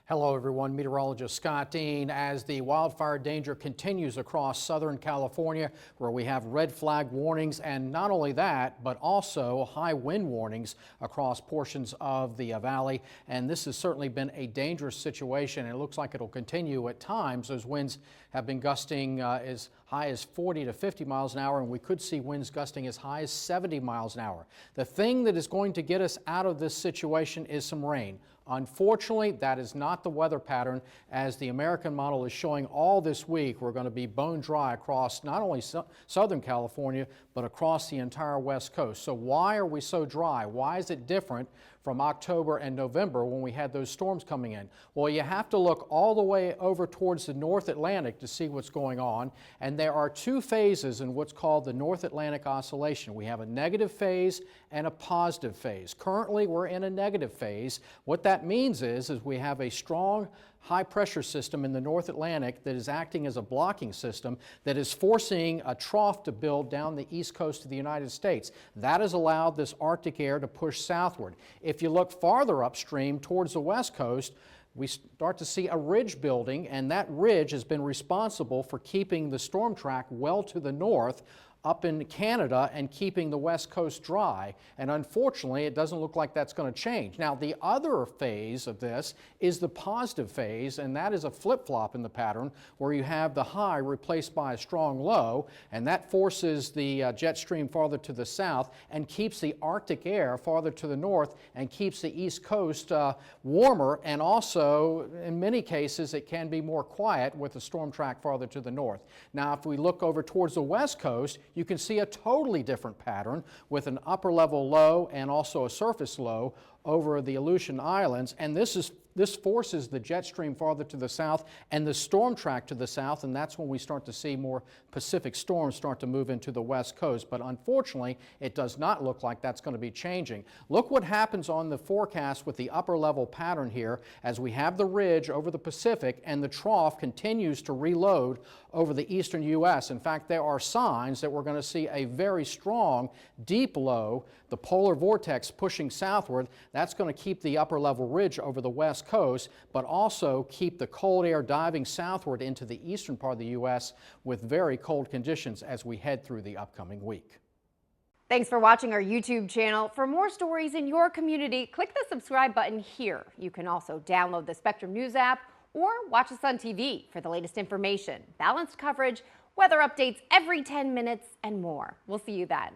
Hello everyone, Meteorologist Scott Dean. As the wildfire danger continues across Southern California, where we have red flag warnings, and not only that, but also high wind warnings across portions of the valley. And this has certainly been a dangerous situation. It looks like it'll continue at times. Those winds have been gusting as high as 40 to 50 miles an hour, and we could see winds gusting as high as 70 miles an hour. The thing that is going to get us out of this situation is some rain. Unfortunately, that is not the weather pattern as the American model is showing all this week. We're going to be bone dry across not only Southern California, but across the entire West Coast. So why are we so dry? Why is it different from October and November when we had those storms coming in? Well, you have to look all the way over towards the North Atlantic to see what's going on. And there are two phases in what's called the North Atlantic Oscillation. We have a negative phase and a positive phase. Currently, we're in a negative phase. What that means is we have a strong high pressure system in the North Atlantic that is acting as a blocking system that is forcing a trough to build down the east coast of the United States. That has allowed this Arctic air to push southward. If you look farther upstream towards the west coast, we start to see a ridge building, and that ridge has been responsible for keeping the storm track well to the north up in Canada and keeping the west coast dry. And unfortunately, it doesn't look like that's going to change. Now, the other phase of this is the positive phase, and that is a flip-flop in the pattern where you have the high replaced by a strong low, and that forces the jet stream farther to the south and keeps the Arctic air farther to the north and keeps the east coast warmer, and also, in many cases, it can be more quiet with the storm track farther to the north. Now, if we look over towards the west coast, you can see a totally different pattern with an upper level low and also a surface low over the Aleutian Islands, and this forces the jet stream farther to the south and the storm track to the south, and that's when we start to see more Pacific storms start to move into the west coast. But unfortunately, it does not look like that's going to be changing. Look what happens on the forecast with the upper level pattern here as we have the ridge over the Pacific and the trough continues to reload over the eastern U.S. In fact, there are signs that we're going to see a very strong deep low, the polar vortex pushing southward. That's going to keep the upper level ridge over the west coast, but also keep the cold air diving southward into the eastern part of the U.S. with very cold conditions as we head through the upcoming week. Thanks for watching our YouTube channel. For more stories in your community, click the subscribe button here. You can also download the Spectrum News app or watch us on TV for the latest information, balanced coverage, weather updates every 10 minutes, and more. We'll see you then.